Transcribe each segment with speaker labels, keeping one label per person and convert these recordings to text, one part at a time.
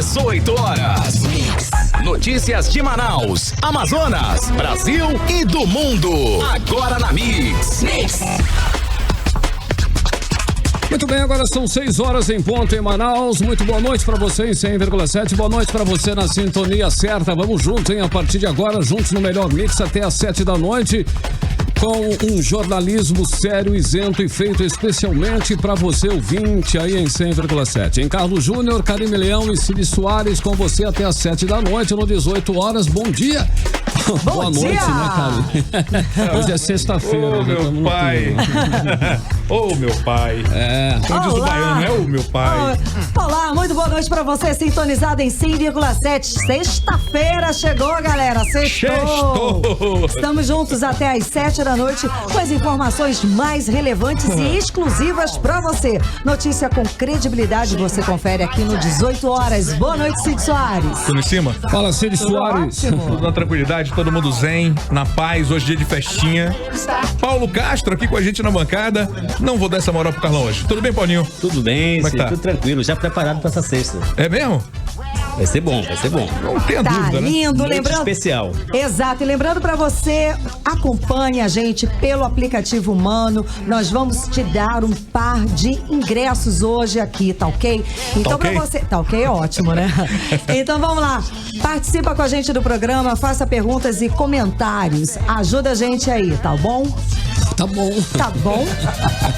Speaker 1: 18 horas. Notícias de Manaus, Amazonas, Brasil e do mundo. Agora na Mix.
Speaker 2: Muito bem, agora são 6 horas em ponto em Manaus. Muito boa noite para você em 100,7. Boa noite para você na sintonia certa. Vamos juntos, hein? A partir de agora, juntos no melhor mix até às 7 da noite. Com um jornalismo sério, isento e feito especialmente para você ouvinte aí em 100,7. Em Carlos Júnior, Karime Leão e Cid Soares com você até às 7 da noite, no 18 horas. Bom dia! Boa noite, né, Karime? Hoje é sexta-feira.
Speaker 3: Ô, meu pai! Ô, meu pai! Como diz o baiano, é o meu pai.
Speaker 4: Olá, muito boa noite pra você, sintonizado em 100,7. Sexta-feira chegou, galera. Sextou! Estamos juntos até às 7 da noite com as informações mais relevantes e exclusivas pra você. Notícia com credibilidade você confere aqui no 18 horas. Boa noite, Cid Soares.
Speaker 3: Tudo em cima?
Speaker 2: Fala, Cid Soares.
Speaker 3: Tudo na tranquilidade, todo mundo zen, na paz, hoje dia de festinha. Paulo Castro aqui com a gente na bancada. Não vou dar essa moral pro Carlão hoje. Tudo bem, Paulinho?
Speaker 5: Tudo bem,
Speaker 3: como é que tá?
Speaker 5: Tudo tranquilo, já preparado pra essa sexta.
Speaker 3: É mesmo?
Speaker 5: Vai ser bom, vai ser bom.
Speaker 3: Não tenha dúvida, né?
Speaker 4: Lindo,
Speaker 5: Muito
Speaker 4: lembrando.
Speaker 5: especial.
Speaker 4: Exato, e lembrando pra você, acompanhe a gente pelo aplicativo Mano. Nós vamos te dar um par de ingressos hoje aqui, tá ok? Então
Speaker 3: ok?
Speaker 4: pra você, tá ok, ótimo, né? Então vamos lá. Participa com a gente do programa, faça perguntas e comentários. Ajuda a gente aí, tá bom?
Speaker 2: Tá bom.
Speaker 4: Tá bom?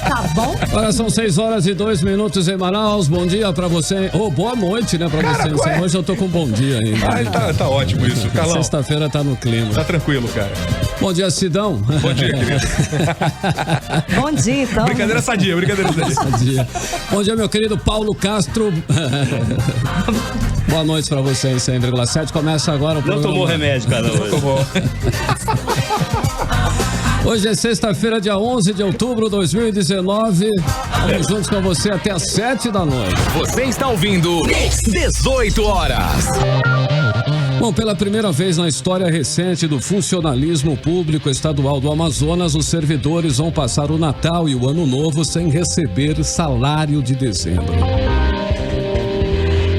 Speaker 4: Tá bom?
Speaker 2: Agora são 6 horas e 2 minutos em Manaus. Bom dia pra você. Boa noite, né, pra você. Hoje eu tô com bom dia ainda.
Speaker 3: Tá ótimo isso, Carlão.
Speaker 2: Sexta-feira tá no clima.
Speaker 3: Tá tranquilo, cara.
Speaker 2: Bom dia, Sidão.
Speaker 3: Bom dia, querido.
Speaker 4: Bom dia, então.
Speaker 3: Brincadeira sadia.
Speaker 2: Sadia. Bom dia, meu querido Paulo Castro. Boa noite pra você em 100,7. Começa agora o programa.
Speaker 5: Não tomou remédio, cara, hoje.
Speaker 3: Tomou.
Speaker 2: Hoje é sexta-feira, dia 11 de outubro de 2019. Vamos juntos com você até às 7 da noite.
Speaker 1: Você está ouvindo 18 horas.
Speaker 2: Bom, pela primeira vez na história recente do funcionalismo público estadual do Amazonas, os servidores vão passar o Natal e o Ano Novo sem receber salário de dezembro.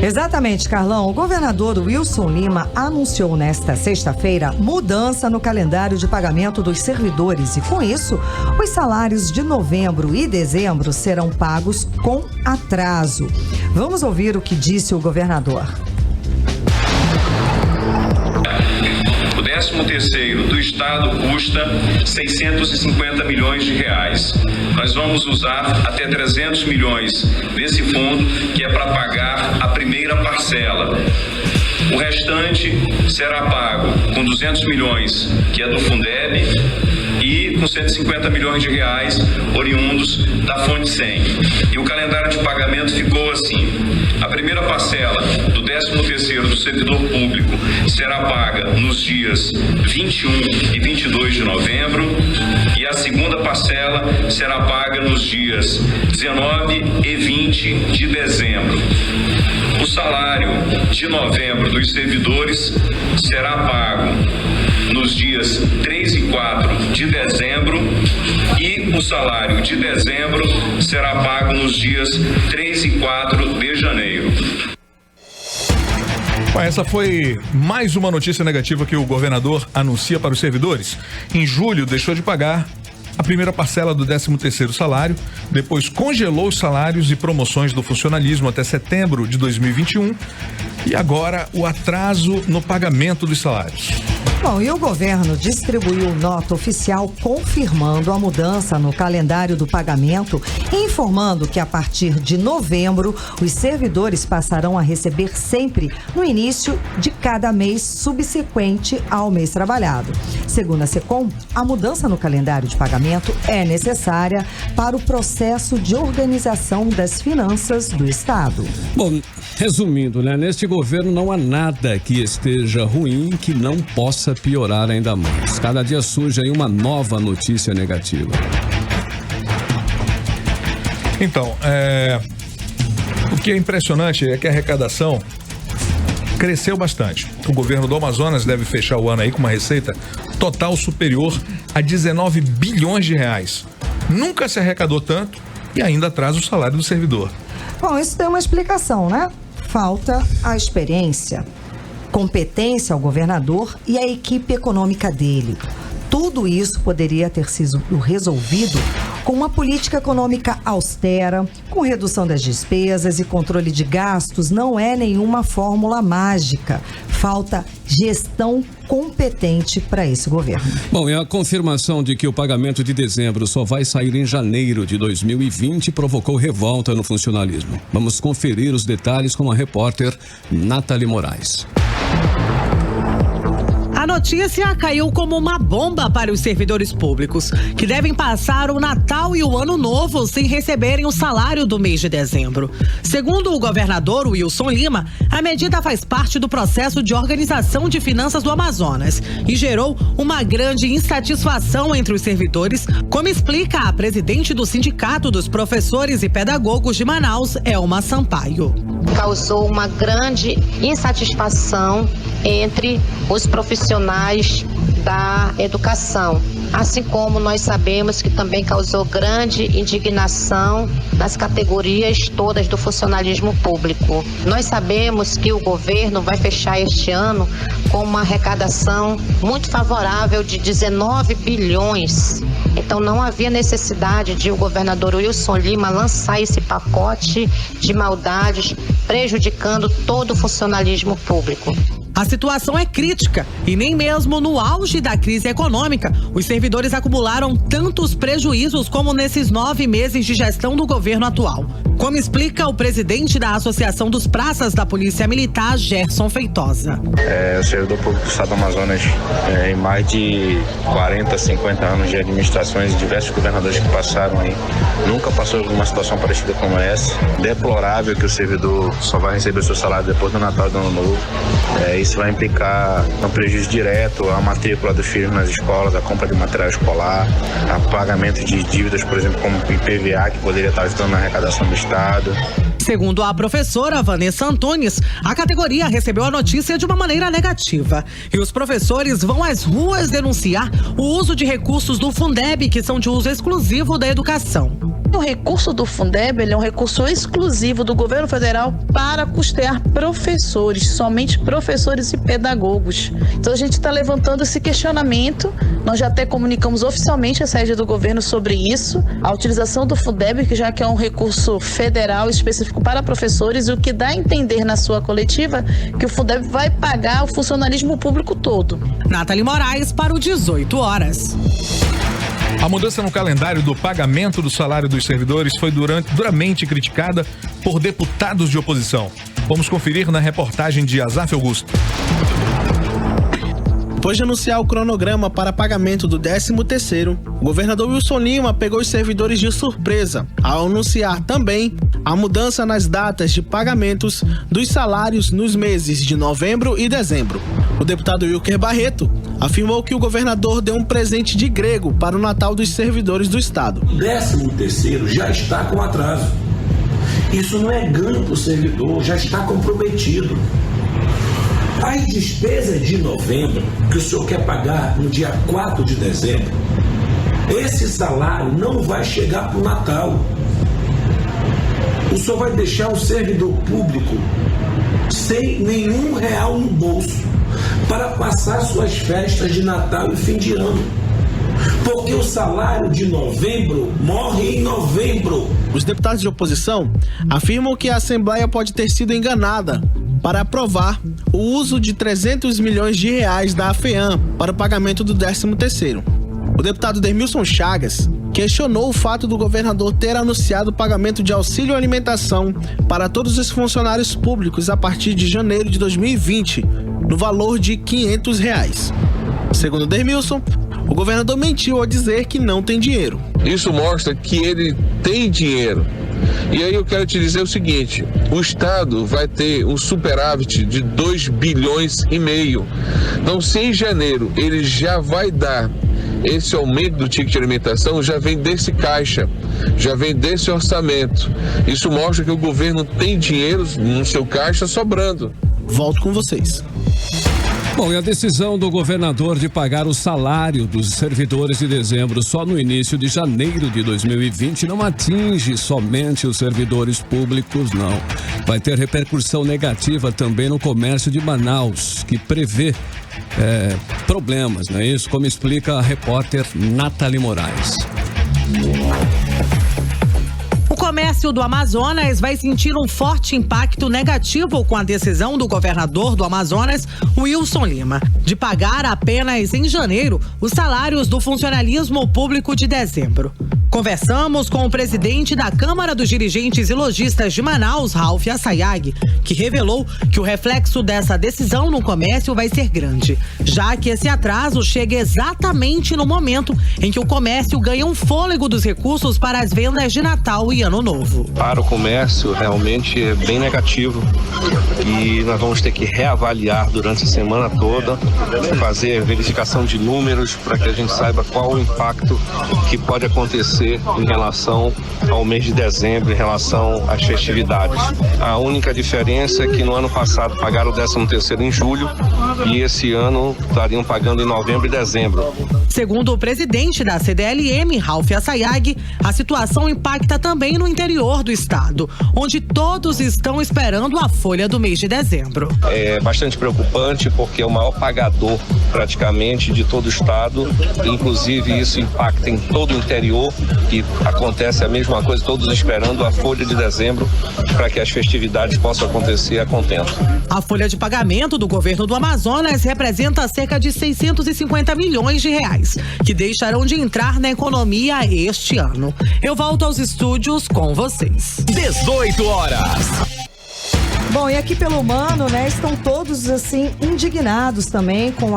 Speaker 4: Exatamente, Carlão. O governador Wilson Lima anunciou nesta sexta-feira mudança no calendário de pagamento dos servidores e, com isso, os salários de novembro e dezembro serão pagos com atraso. Vamos ouvir o que disse o governador.
Speaker 6: O 13º do Estado custa 650 milhões de reais. Nós vamos usar até 300 milhões desse fundo, que é para pagar a primeira parcela. O restante será pago com 200 milhões, que é do Fundeb, e com 150 milhões de reais oriundos da Fonte 100. E o calendário de pagamento ficou assim: a primeira parcela do 13º do servidor público será paga nos dias 21 e 22 de novembro, e a segunda parcela será paga nos dias 19 e 20 de dezembro. O salário de novembro dos servidores será pago nos dias 3 e 4 de dezembro, e o salário de dezembro será pago nos dias 3 e 4 de janeiro.
Speaker 3: Essa foi mais uma notícia negativa que o governador anuncia para os servidores. Em julho, deixou de pagar a primeira parcela do 13º salário, depois congelou os salários e promoções do funcionalismo até setembro de 2021 e agora o atraso no pagamento dos salários.
Speaker 4: Bom, e o governo distribuiu nota oficial confirmando a mudança no calendário do pagamento e informando que a partir de novembro os servidores passarão a receber sempre no início de cada mês subsequente ao mês trabalhado. Segundo a SECOM, a mudança no calendário de pagamento é necessária para o processo de organização das finanças do Estado.
Speaker 2: Bom, resumindo, né? Neste governo não há nada que esteja ruim que não possa piorar ainda mais. Cada dia surge aí uma nova notícia negativa.
Speaker 3: Então, o que é impressionante é que a arrecadação cresceu bastante. O governo do Amazonas deve fechar o ano aí com uma receita total superior a 19 bilhões de reais. Nunca se arrecadou tanto e ainda atrasa o salário do servidor.
Speaker 4: Bom, isso tem uma explicação, né? falta a experiência, competência ao governador e à equipe econômica dele. Tudo isso poderia ter sido resolvido com uma política econômica austera, com redução das despesas e controle de gastos. Não é nenhuma fórmula mágica. Falta gestão competente para esse governo.
Speaker 2: Bom, e a confirmação de que o pagamento de dezembro só vai sair em janeiro de 2020 provocou revolta no funcionalismo. Vamos conferir os detalhes com a repórter Nathalie Moraes.
Speaker 7: A notícia caiu como uma bomba para os servidores públicos, que devem passar o Natal e o Ano Novo sem receberem o salário do mês de dezembro. Segundo o governador Wilson Lima, a medida faz parte do processo de organização de finanças do Amazonas e gerou uma grande insatisfação entre os servidores, como explica a presidente do Sindicato dos Professores e Pedagogos de Manaus, Elma Sampaio.
Speaker 8: Causou uma grande insatisfação entre os profissionais da educação, assim como nós sabemos que também causou grande indignação nas categorias todas do funcionalismo público. Nós sabemos que o governo vai fechar este ano com uma arrecadação muito favorável de 19 bilhões. Então não havia necessidade de o governador Wilson Lima lançar esse pacote de maldades prejudicando todo o funcionalismo público.
Speaker 7: A situação é crítica e nem mesmo no auge da crise econômica, os servidores acumularam tantos prejuízos como nesses 9 meses de gestão do governo atual. Como explica o presidente da Associação dos Praças da Polícia Militar, Gerson Feitosa.
Speaker 9: O servidor público do Estado do Amazonas, em mais de 40, 50 anos de administrações e diversos governadores que passaram aí, nunca passou por uma situação parecida como essa. Deplorável que o servidor só vai receber seu salário depois do Natal e do Ano Novo. Isso vai implicar no prejuízo direto à matrícula dos filhos nas escolas, a compra de material escolar, a pagamento de dívidas, por exemplo, como o IPVA, que poderia estar ajudando na arrecadação do Estado.
Speaker 7: Segundo a professora Vanessa Antunes, a categoria recebeu a notícia de uma maneira negativa e os professores vão às ruas denunciar o uso de recursos do Fundeb, que são de uso exclusivo da educação.
Speaker 10: O recurso do Fundeb ele é um recurso exclusivo do governo federal para custear professores, somente professores e pedagogos. Então a gente está levantando esse questionamento, nós já até comunicamos oficialmente a sede do governo sobre isso, a utilização do Fundeb, que já que é um recurso federal específico para professores, e o que dá a entender na sua coletiva que o Fundeb vai pagar o funcionalismo público todo.
Speaker 7: Nathalie Moraes para o 18 horas.
Speaker 3: A mudança no calendário do pagamento do salário dos servidores foi duramente criticada por deputados de oposição. Vamos conferir na reportagem de Azaf Augusto.
Speaker 11: Depois de anunciar o cronograma para pagamento do 13º, o governador Wilson Lima pegou os servidores de surpresa ao anunciar também a mudança nas datas de pagamentos dos salários nos meses de novembro e dezembro. O deputado Wilker Barreto afirmou que o governador deu um presente de grego para o Natal dos servidores do Estado.
Speaker 12: O 13º já está com atraso. Isso não é ganho para o servidor, já está comprometido. As despesas de novembro, que o senhor quer pagar no dia 4 de dezembro, esse salário não vai chegar para o Natal. O senhor vai deixar o servidor público sem nenhum real no bolso para passar suas festas de Natal e fim de ano. Porque o salário de novembro morre em novembro.
Speaker 11: Os deputados de oposição afirmam que a Assembleia pode ter sido enganada para aprovar o uso de 300 milhões de reais da AFEAM para o pagamento do 13º. O deputado Dermilson Chagas questionou o fato do governador ter anunciado o pagamento de auxílio alimentação para todos os funcionários públicos a partir de janeiro de 2020, no valor de R$ 500. Segundo Dermilson, o governador mentiu ao dizer que não tem dinheiro.
Speaker 13: Isso mostra que ele tem dinheiro. E aí eu quero te dizer o seguinte, o Estado vai ter um superávit de 2,5 bilhões. Então, se em janeiro ele já vai dar esse aumento do ticket de alimentação, já vem desse caixa, já vem desse orçamento. Isso mostra que o governo tem dinheiro no seu caixa sobrando.
Speaker 11: Volto com vocês.
Speaker 2: Bom, e a decisão do governador de pagar o salário dos servidores de dezembro só no início de janeiro de 2020 não atinge somente os servidores públicos, não. Vai ter repercussão negativa também no comércio de Manaus, que prevê problemas, não é isso? Como explica a repórter Nathalie Moraes.
Speaker 7: O comércio do Amazonas vai sentir um forte impacto negativo com a decisão do governador do Amazonas, Wilson Lima, de pagar apenas em janeiro os salários do funcionalismo público de dezembro. Conversamos com o presidente da Câmara dos Dirigentes e Lojistas de Manaus, Ralph Assayag, que revelou que o reflexo dessa decisão no comércio vai ser grande, já que esse atraso chega exatamente no momento em que o comércio ganha um fôlego dos recursos para as vendas de Natal e Ano Novo.
Speaker 14: Para o comércio, realmente é bem negativo e nós vamos ter que reavaliar durante a semana toda, fazer verificação de números para que a gente saiba qual o impacto que pode acontecer em relação ao mês de dezembro, em relação às festividades. A única diferença é que no ano passado pagaram o 13º em julho e esse ano estariam pagando em novembro e dezembro.
Speaker 7: Segundo o presidente da CDLM, Ralph Assayag, a situação impacta também no interior do estado, onde todos estão esperando a folha do mês de dezembro.
Speaker 14: É bastante preocupante porque é o maior pagador praticamente de todo o estado, inclusive isso impacta em todo o interior, que acontece a mesma coisa, todos esperando a folha de dezembro para que as festividades possam acontecer a contento.
Speaker 7: A folha de pagamento do governo do Amazonas representa cerca de 650 milhões de reais, que deixarão de entrar na economia este ano. Eu volto aos estúdios com vocês.
Speaker 1: 18 horas.
Speaker 4: Bom, e aqui pelo Mano, né, estão todos assim indignados também com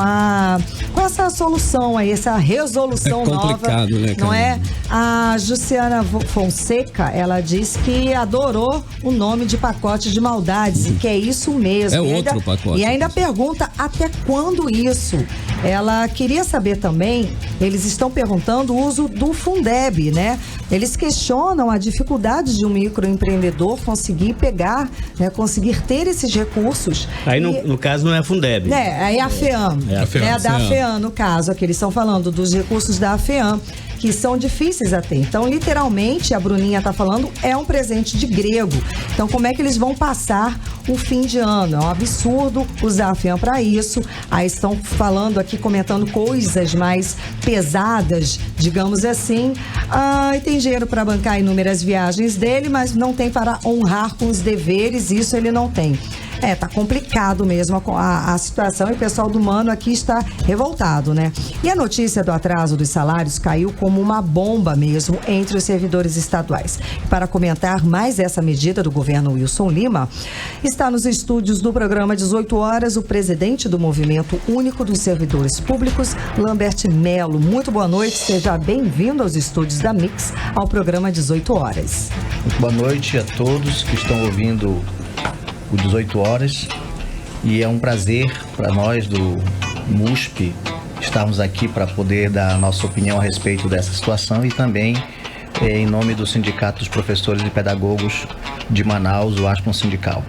Speaker 4: essa solução aí, essa resolução nova,
Speaker 2: né,
Speaker 4: não é? A Jussiana Fonseca, ela diz que adorou o nome de pacote de maldades e que é isso mesmo.
Speaker 2: É outro pacote.
Speaker 4: E ainda pergunta até quando isso. Ela queria saber também, eles estão perguntando o uso do Fundeb, né? Eles questionam a dificuldade de um microempreendedor conseguir pegar, né, conseguir ter esses recursos.
Speaker 5: Aí no caso não é a Fundeb.
Speaker 4: Aí é a FEAM. É a da FEAM, no caso, aqui eles estão falando dos recursos da FEAM, que são difíceis a ter. Então, literalmente, a Bruninha tá falando, é um presente de grego. Então, como é que eles vão passar o fim de ano? É um absurdo usar a FEAM para isso. Aí estão falando aqui, comentando coisas mais pesadas, digamos assim. E tem dinheiro para bancar inúmeras viagens dele, mas não tem para honrar com os deveres, isso ele não tem. Tá complicado mesmo a situação e o pessoal do Mano aqui está revoltado, né? E a notícia do atraso dos salários caiu como uma bomba mesmo entre os servidores estaduais. Para comentar mais essa medida do governo Wilson Lima, está nos estúdios do programa 18 horas o presidente do Movimento Único dos Servidores Públicos, Lambert Melo. Muito boa noite, seja bem-vindo aos estúdios da Mix, ao programa 18 horas.
Speaker 15: Muito boa noite a todos que estão ouvindo o 18 horas e é um prazer para nós do MUSP estarmos aqui para poder dar a nossa opinião a respeito dessa situação e também em nome do Sindicato dos Professores e Pedagogos de Manaus, o ASPON Sindical.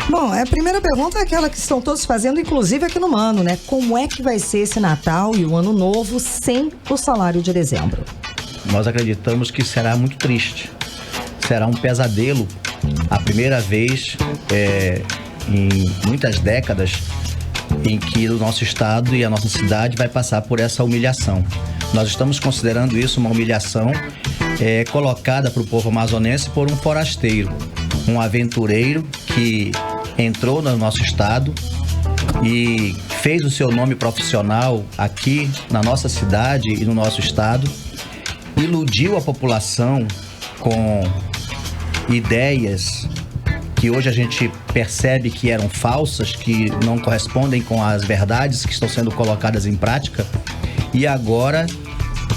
Speaker 4: Bom, a primeira pergunta é aquela que estão todos fazendo, inclusive aqui no Mano, né? Como é que vai ser esse Natal e o Ano Novo sem o salário de dezembro?
Speaker 15: Nós acreditamos que será muito triste, será um pesadelo. A primeira vez em muitas décadas em que o nosso estado e a nossa cidade vai passar por essa humilhação. Nós estamos considerando isso uma humilhação colocada para o povo amazonense por um forasteiro, um aventureiro que entrou no nosso estado e fez o seu nome profissional aqui na nossa cidade e no nosso estado, iludiu a população com ideias que hoje a gente percebe que eram falsas, que não correspondem com as verdades que estão sendo colocadas em prática, e agora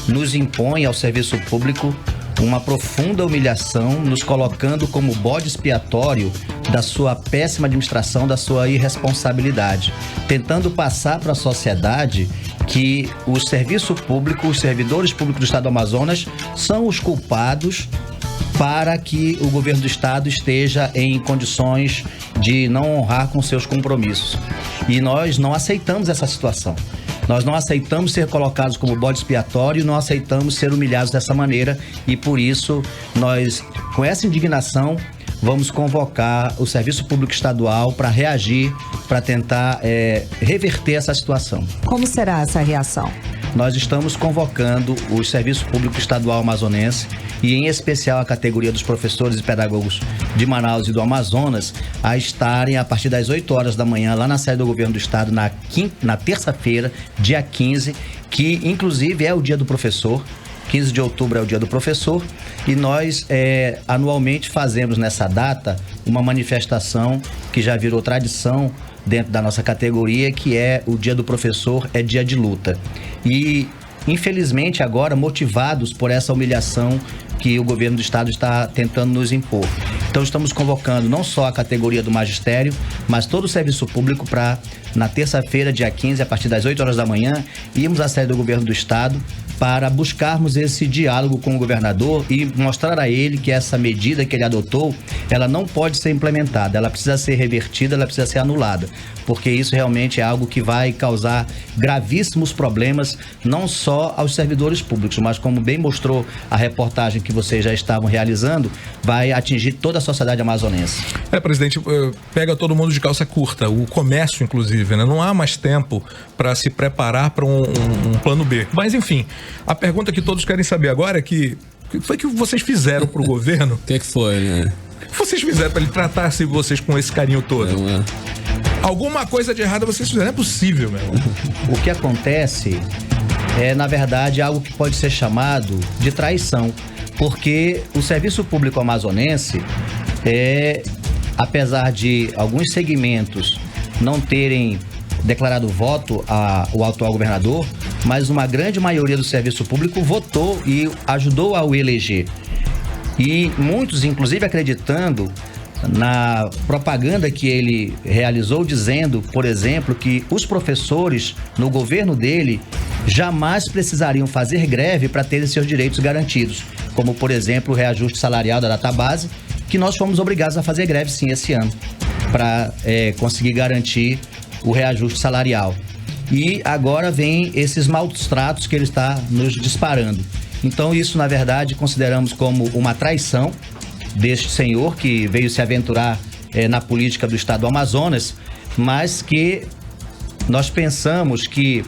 Speaker 15: nos impõe ao serviço público uma profunda humilhação, nos colocando como bode expiatório da sua péssima administração, da sua irresponsabilidade, tentando passar para a sociedade que o serviço público, os servidores públicos do estado do Amazonas são os culpados para que o governo do estado esteja em condições de não honrar com seus compromissos. E nós não aceitamos essa situação. Nós não aceitamos ser colocados como bode expiatório, não aceitamos ser humilhados dessa maneira e por isso nós, com essa indignação, vamos convocar o Serviço Público Estadual para reagir, para tentar reverter essa situação.
Speaker 4: Como será essa reação?
Speaker 15: Nós estamos convocando o Serviço Público Estadual Amazonense e em especial a categoria dos professores e pedagogos de Manaus e do Amazonas a estarem a partir das 8 horas da manhã lá na sede do governo do estado na terça-feira, dia 15, que inclusive é o dia do professor. 15 de outubro é o dia do professor e nós anualmente fazemos nessa data uma manifestação que já virou tradição dentro da nossa categoria, que é o dia do professor, é dia de luta. E infelizmente agora motivados por essa humilhação que o governo do estado está tentando nos impor. Então estamos convocando não só a categoria do magistério, mas todo o serviço público para na terça-feira, dia 15, a partir das 8 horas da manhã, irmos à sede do governo do estado para buscarmos esse diálogo com o governador e mostrar a ele que essa medida que ele adotou, ela não pode ser implementada, ela precisa ser revertida, ela precisa ser anulada, porque isso realmente é algo que vai causar gravíssimos problemas, não só aos servidores públicos, mas como bem mostrou a reportagem que vocês já estavam realizando, vai atingir toda a sociedade amazonense.
Speaker 3: Presidente, pega todo mundo de calça curta, o comércio inclusive, né? Não há mais tempo para se preparar para um plano B. Mas enfim, a pergunta que todos querem saber agora é que foi que vocês fizeram para o governo?
Speaker 2: O que foi, né?
Speaker 3: O que vocês fizeram para ele tratar-se vocês com esse carinho todo? Alguma coisa de errado vocês fizeram, não é possível, meu irmão.
Speaker 15: O que acontece é, na verdade, algo que pode ser chamado de traição, porque o Serviço Público Amazonense, apesar de alguns segmentos não terem declarado voto ao atual governador, mas uma grande maioria do serviço público votou e ajudou a o eleger. E muitos, inclusive, acreditando na propaganda que ele realizou, dizendo, por exemplo, que os professores no governo dele jamais precisariam fazer greve para terem seus direitos garantidos, como, por exemplo, o reajuste salarial da database, que nós fomos obrigados a fazer greve, sim, esse ano, para conseguir garantir o reajuste salarial. E agora vem esses maus tratos que ele está nos disparando. Então, isso, na verdade, consideramos como uma traição deste senhor que veio se aventurar na política do estado do Amazonas, mas que nós pensamos que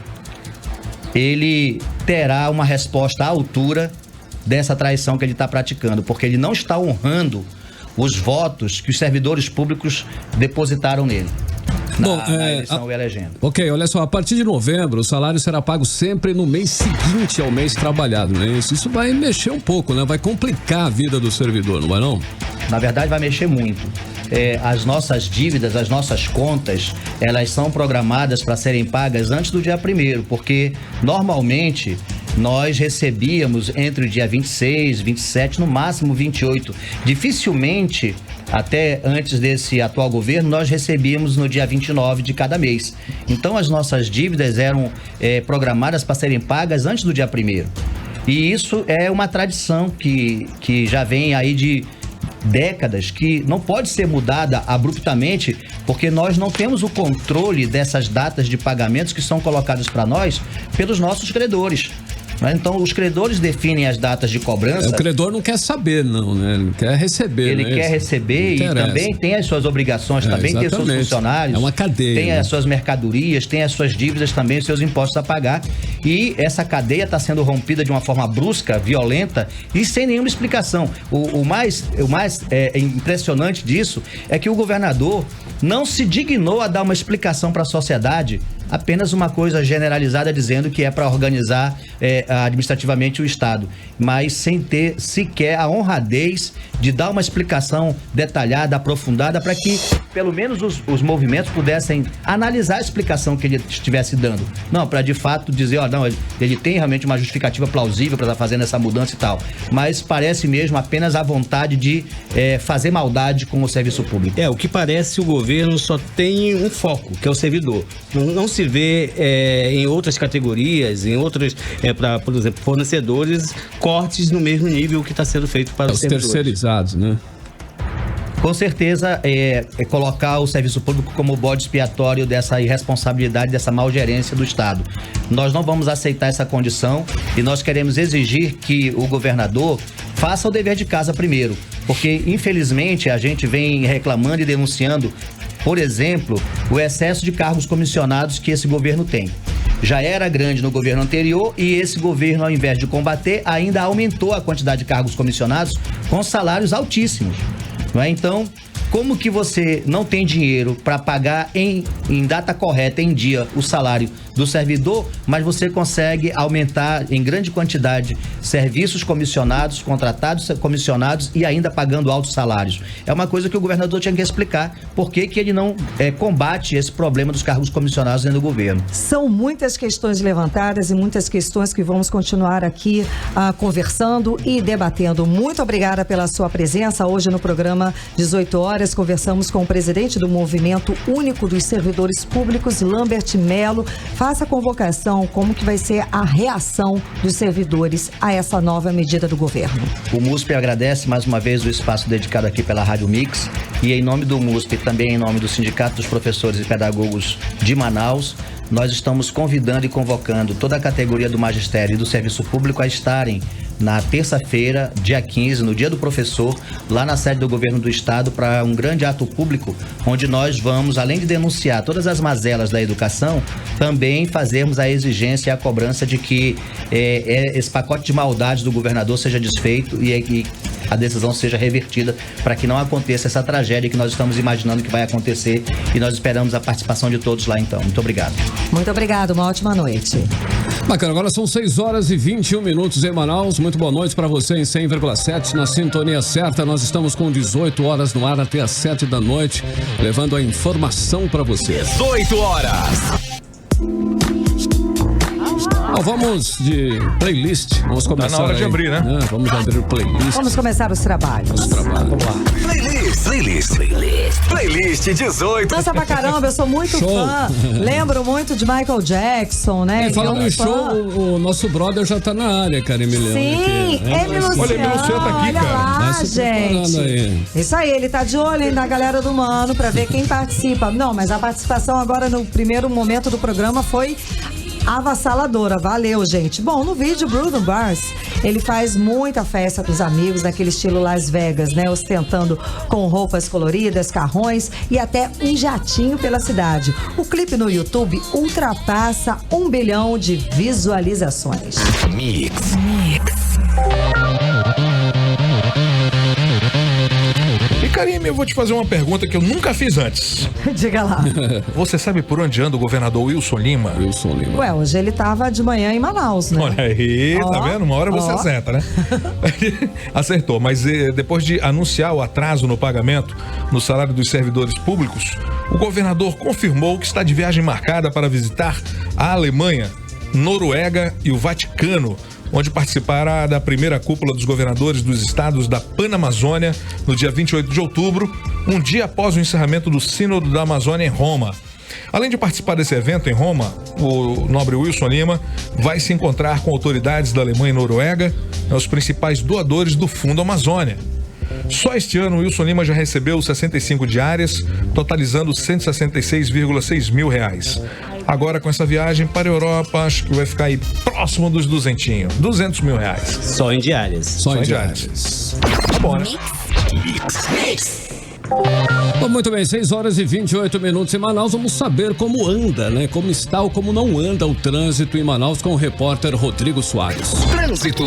Speaker 15: ele terá uma resposta à altura dessa traição que ele está praticando, porque ele não está honrando os votos que os servidores públicos depositaram nele. Na eleição elegendo.
Speaker 2: Ok, olha só, a partir de novembro o salário será pago sempre no mês seguinte ao mês trabalhado, né? Isso vai mexer um pouco, né? Vai complicar a vida do servidor, não vai não?
Speaker 15: Na verdade vai mexer muito. As nossas dívidas, as nossas contas, elas são programadas para serem pagas antes do dia 1º, porque normalmente nós recebíamos entre o dia 26, 27, no máximo 28. Dificilmente, até antes desse atual governo, nós recebíamos no dia 29 de cada mês. Então as nossas dívidas eram programadas para serem pagas antes do dia 1º. E isso é uma tradição que já vem aí de décadas, que não pode ser mudada abruptamente, porque nós não temos o controle dessas datas de pagamentos que são colocadas para nós pelos nossos credores. Então, os credores definem as datas de cobrança.
Speaker 2: O credor não quer saber, não, né? Ele quer receber.
Speaker 15: Ele quer receber e também tem as suas obrigações, também tem os seus funcionários.
Speaker 2: É uma cadeia.
Speaker 15: Tem as suas mercadorias, tem as suas dívidas também, os seus impostos a pagar. E essa cadeia está sendo rompida de uma forma brusca, violenta e sem nenhuma explicação. O mais impressionante disso é que o governador não se dignou a dar uma explicação para a sociedade, apenas uma coisa generalizada dizendo que é para organizar administrativamente o Estado, mas sem ter sequer a honradez de dar uma explicação detalhada, aprofundada, para que pelo menos os movimentos pudessem analisar a explicação que ele estivesse dando. Não, para de fato dizer, ó, não, ele tem realmente uma justificativa plausível para estar fazendo essa mudança e tal. Mas parece mesmo apenas a vontade de fazer maldade com o serviço público.
Speaker 5: O que parece, o governo só tem um foco, que é o servidor. Não se vê em outras categorias, em outras, por exemplo, fornecedores, cortes no mesmo nível que está sendo feito para os servidores.
Speaker 2: Terceirizados, né?
Speaker 15: Com certeza, colocar o serviço público como bode expiatório dessa irresponsabilidade, dessa mal gerência do Estado. Nós não vamos aceitar essa condição e nós queremos exigir que o governador faça o dever de casa primeiro, porque infelizmente a gente vem reclamando e denunciando, por exemplo, o excesso de cargos comissionados que esse governo tem. Já era grande no governo anterior e esse governo, ao invés de combater, ainda aumentou a quantidade de cargos comissionados com salários altíssimos. Não é? Então, como que você não tem dinheiro para pagar em data correta, em dia, o salário do servidor, mas você consegue aumentar em grande quantidade serviços comissionados, contratados comissionados e ainda pagando altos salários? É uma coisa que o governador tinha que explicar por que ele não combate esse problema dos cargos comissionados dentro do governo.
Speaker 4: São muitas questões levantadas e muitas questões que vamos continuar aqui conversando e debatendo. Muito obrigada pela sua presença hoje no programa 18 horas. Conversamos com o presidente do Movimento Único dos Servidores Públicos, Lambert Melo. Faça a convocação, como que vai ser a reação dos servidores a essa nova medida do governo.
Speaker 15: O MUSP agradece mais uma vez o espaço dedicado aqui pela Rádio Mix e em nome do MUSP e também em nome do Sindicato dos Professores e Pedagogos de Manaus, nós estamos convidando e convocando toda a categoria do magistério e do serviço público a estarem na terça-feira, dia 15, no Dia do Professor, lá na sede do Governo do Estado, para um grande ato público, onde nós vamos, além de denunciar todas as mazelas da educação, também fazermos a exigência e a cobrança de que esse pacote de maldades do governador seja desfeito e a decisão seja revertida para que não aconteça essa tragédia que nós estamos imaginando que vai acontecer e nós esperamos a participação de todos lá então. Muito obrigado.
Speaker 4: Muito obrigado, uma ótima noite.
Speaker 2: Bacana, agora são 6 horas e 21 minutos em Manaus. Muito boa noite para você em 100,7 na sintonia certa. Nós estamos com 18 horas no ar até às 7 da noite, levando a informação para você.
Speaker 1: 18 horas.
Speaker 2: Vamos de playlist. Vamos começar.
Speaker 3: Tá na hora de abrir, né?
Speaker 2: Vamos abrir o playlist.
Speaker 4: Vamos começar os trabalhos.
Speaker 2: Vamos lá.
Speaker 1: Playlist 18.
Speaker 4: Nossa, pra caramba, eu sou muito fã. Lembro muito de Michael Jackson, né?
Speaker 2: E falando em show, o nosso brother já tá na área, cara, Emiliano.
Speaker 4: Sim, Emiliano.
Speaker 3: Olha, Emiliano tá aqui,
Speaker 4: olha
Speaker 3: cara.
Speaker 4: lá, gente.
Speaker 2: Aí.
Speaker 4: Isso aí, ele tá de olho aí na galera do Mano pra ver quem participa. Não, mas a participação agora no primeiro momento do programa foi avassaladora, valeu, gente. Bom, no vídeo, Bruno Mars, ele faz muita festa com os amigos, naquele estilo Las Vegas, né? Ostentando com roupas coloridas, carrões e até um jatinho pela cidade. O clipe no YouTube ultrapassa 1 bilhão de visualizações.
Speaker 1: Mix.
Speaker 3: E Karime, eu vou te fazer uma pergunta que eu nunca fiz antes.
Speaker 4: Diga lá.
Speaker 3: Você sabe por onde anda o governador Wilson Lima?
Speaker 2: Wilson Lima.
Speaker 4: Ué, hoje ele tava de manhã em Manaus, né?
Speaker 3: Olha aí, tá vendo? Uma hora você acerta, né? Acertou, mas depois de anunciar o atraso no pagamento no salário dos servidores públicos, o governador confirmou que está de viagem marcada para visitar a Alemanha, Noruega e o Vaticano, onde participará da primeira cúpula dos governadores dos estados da Panamazônia no dia 28 de outubro, um dia após o encerramento do Sínodo da Amazônia em Roma. Além de participar desse evento em Roma, o nobre Wilson Lima vai se encontrar com autoridades da Alemanha e Noruega, os principais doadores do Fundo Amazônia. Só este ano, Wilson Lima já recebeu 65 diárias, totalizando R$166,6 mil. Agora, com essa viagem para a Europa, acho que vai ficar aí próximo dos R$200 mil.
Speaker 5: Só em diárias.
Speaker 2: Só em diárias.
Speaker 3: Tá bom, né?
Speaker 2: Bom, muito bem, 6 horas e 28 minutos em Manaus. Vamos saber como anda, né? Como está ou como não anda o trânsito em Manaus com o repórter Rodrigo Soares.
Speaker 1: Trânsito.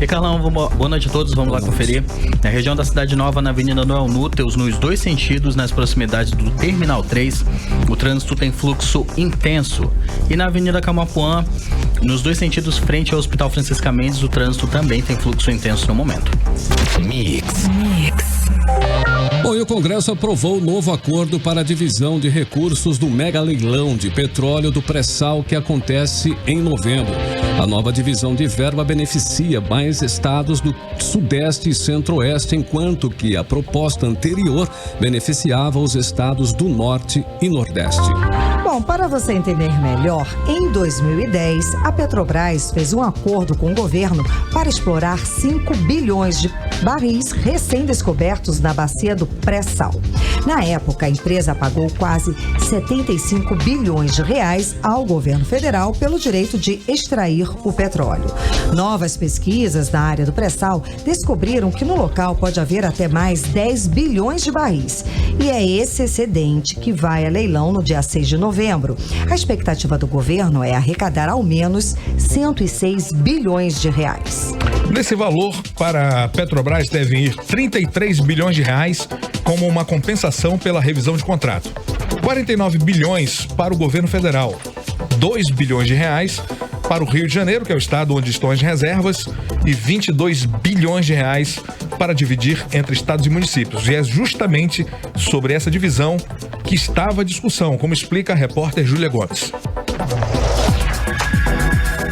Speaker 16: E Carlão, boa noite a todos, vamos lá conferir. Na região da Cidade Nova, na Avenida Noel Núteus, nos dois sentidos, nas proximidades do Terminal 3, o trânsito tem fluxo intenso. E na Avenida Camapuã, nos dois sentidos, frente ao Hospital Francisca Mendes, o trânsito também tem fluxo intenso no momento.
Speaker 1: Mix.
Speaker 2: Bom, e o Congresso aprovou o novo acordo para a divisão de recursos do mega leilão de petróleo do pré-sal que acontece em novembro. A nova divisão de verba beneficia mais estados do Sudeste e Centro-Oeste, enquanto que a proposta anterior beneficiava os estados do Norte e Nordeste.
Speaker 4: Bom, para você entender melhor, em 2010, a Petrobras fez um acordo com o governo para explorar 5 bilhões de barris recém-descobertos na bacia do pré-sal. Na época, a empresa pagou quase 75 bilhões de reais ao governo federal pelo direito de extrair o petróleo. Novas pesquisas na área do pré-sal descobriram que no local pode haver até mais 10 bilhões de barris. E é esse excedente que vai a leilão no dia 6 de novembro. A expectativa do governo é arrecadar ao menos 106 bilhões de reais.
Speaker 3: Nesse valor, para a Petrobras devem ir 33 bilhões de reais como uma compensação pela revisão de contrato. 49 bilhões para o governo federal. 2 bilhões de reais para o Rio de Janeiro, que é o estado onde estão as reservas, e 22 bilhões de reais para dividir entre estados e municípios. E é justamente sobre essa divisão que estava a discussão, como explica a repórter Júlia Gomes.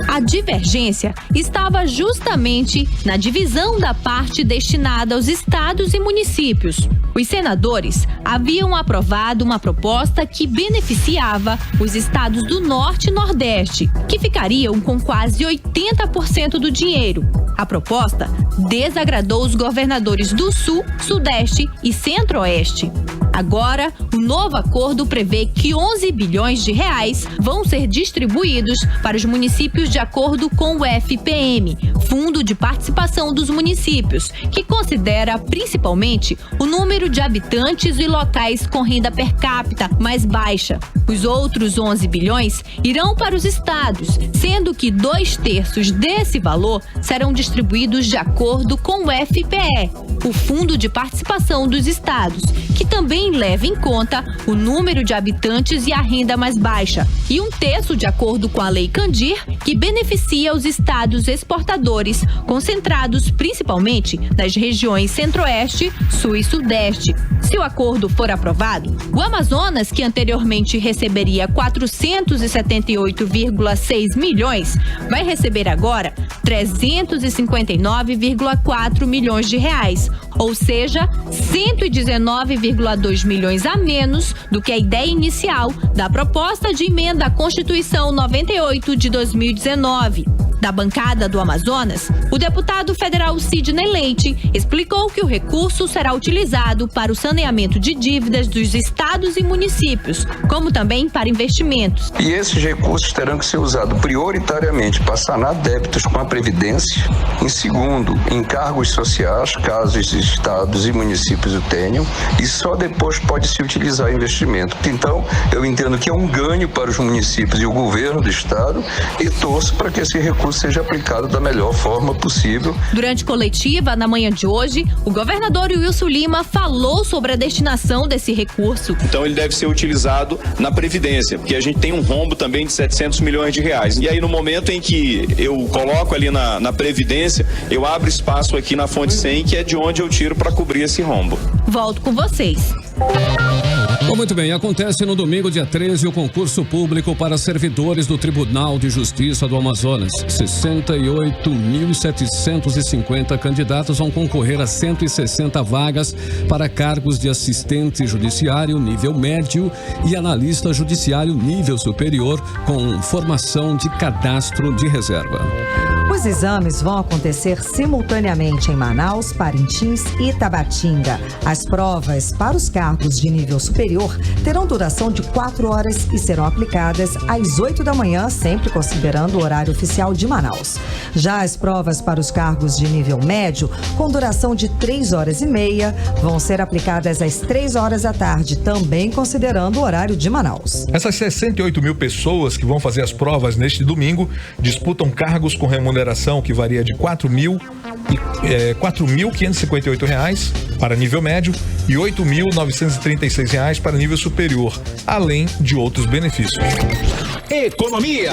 Speaker 17: A divergência estava justamente na divisão da parte destinada aos estados e municípios. Os senadores haviam aprovado uma proposta que beneficiava os estados do Norte e Nordeste, que ficariam com quase 80% do dinheiro. A proposta desagradou os governadores do Sul, Sudeste e Centro-Oeste. Agora, o novo acordo prevê que 11 bilhões de reais vão ser distribuídos para os municípios de acordo com o FPM, Fundo de Participação dos Municípios, que considera principalmente o número de habitantes e locais com renda per capita mais baixa. Os outros 11 bilhões irão para os estados, sendo que 2/3 desse valor serão distribuídos de acordo com o FPE, o Fundo de Participação dos Estados, que também leva em conta o número de habitantes e a renda mais baixa, e 1/3 de acordo com a Lei Candir, que beneficia os estados exportadores, concentrados principalmente nas regiões Centro-Oeste, Sul e Sudeste. Se o acordo for aprovado, o Amazonas, que anteriormente receberia 478,6 milhões, vai receber agora 359,4 milhões de reais, ou seja, 119,2 milhões a menos do que a ideia inicial da proposta de emenda à Constituição 98 de 2019. Da bancada do Amazonas, o deputado federal Sidney Leite explicou que o recurso será utilizado para o saneamento de dívidas dos estados e municípios, como também para investimentos.
Speaker 18: E esses recursos terão que ser usados prioritariamente para sanar débitos com a Previdência, em segundo, encargos sociais, caso os estados e municípios o tenham, e só depois pode se utilizar investimento. Então, eu entendo que é um ganho para os municípios e o governo do estado, e torço para que esse recurso seja aplicado da melhor forma possível.
Speaker 17: Durante coletiva, na manhã de hoje, o governador Wilson Lima falou sobre a destinação desse recurso.
Speaker 19: Então ele deve ser utilizado na Previdência, porque a gente tem um rombo também de 700 milhões de reais. E aí no momento em que eu coloco ali na Previdência, eu abro espaço aqui na fonte 100, que é de onde eu tiro para cobrir esse rombo.
Speaker 17: Volto com vocês.
Speaker 2: Bom, muito bem, acontece no domingo, dia 13, o concurso público para servidores do Tribunal de Justiça do Amazonas. 68.750 candidatos vão concorrer a 160 vagas para cargos de assistente judiciário nível médio e analista judiciário nível superior, com formação de cadastro de reserva.
Speaker 4: Os exames vão acontecer simultaneamente em Manaus, Parintins e Tabatinga. As provas para os cargos de nível superior terão duração de 4 horas e serão aplicadas às 8 da manhã, sempre considerando o horário oficial de Manaus. Já as provas para os cargos de nível médio, com duração de 3 horas e meia, vão ser aplicadas às 3 horas da tarde, também considerando o horário de Manaus.
Speaker 3: Essas 68 mil pessoas que vão fazer as provas neste domingo disputam cargos com remuneração que varia de R$ 4.558 para nível médio e R$ 8.936 para nível superior, além de outros benefícios.
Speaker 1: Economia.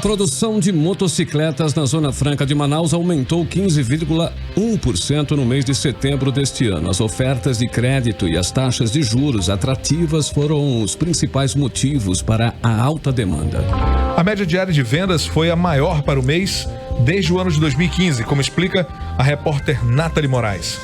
Speaker 2: produção de motocicletas na Zona Franca de Manaus aumentou 15,1% no mês de setembro deste ano. As ofertas de crédito e as taxas de juros atrativas foram os principais motivos para a alta demanda.
Speaker 3: A média diária de vendas foi a maior para o mês desde o ano de 2015, como explica a repórter Nathalie Moraes.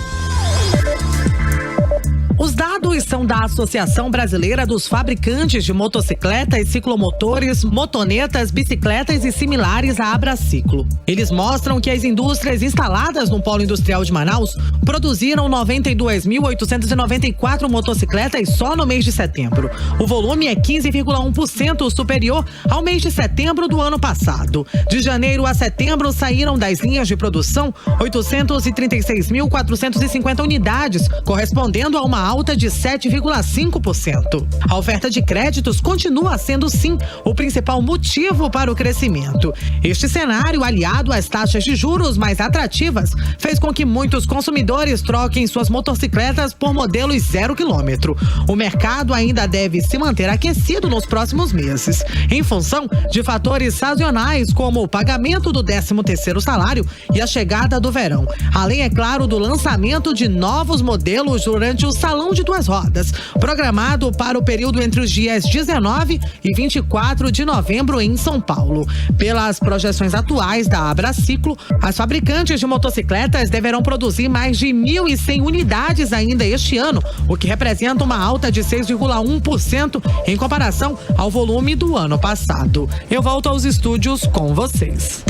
Speaker 7: Os dados são da Associação Brasileira dos Fabricantes de Motocicletas, Ciclomotores, Motonetas, Bicicletas e similares à Abraciclo. Eles mostram que as indústrias instaladas no Polo Industrial de Manaus produziram 92.894 motocicletas só no mês de setembro. O volume é 15,1% superior ao mês de setembro do ano passado. De janeiro a setembro saíram das linhas de produção 836.450 unidades, correspondendo a uma alta de 7,5%. A oferta de créditos continua sendo, sim, o principal motivo para o crescimento. Este cenário, aliado às taxas de juros mais atrativas, fez com que muitos consumidores troquem suas motocicletas por modelos 0 km. O mercado ainda deve se manter aquecido nos próximos meses, em função de fatores sazonais como o pagamento do 13º salário e a chegada do verão. Além, é claro, do lançamento de novos modelos durante o Salão de Duas Rodas, programado para o período entre os dias 19 e 24 de novembro em São Paulo. Pelas projeções atuais da Abraciclo, as fabricantes de motocicletas deverão produzir mais de 1.100 unidades ainda este ano, o que representa uma alta de 6,1% em comparação ao volume do ano passado. Eu volto aos estúdios com vocês.